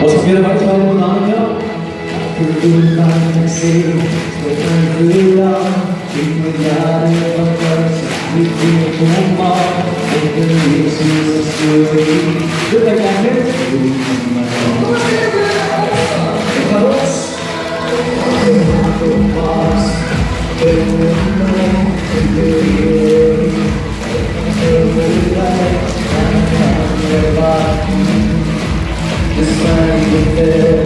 Sakit ba ito ang mga niyo? Pagkulang kasi pagkulang Inyari pagkasakit Hindi pumaw Pagkalisip sa story Good night, Amir. Karos Tumas Pagkulang Pagkulang Pagkulang This time with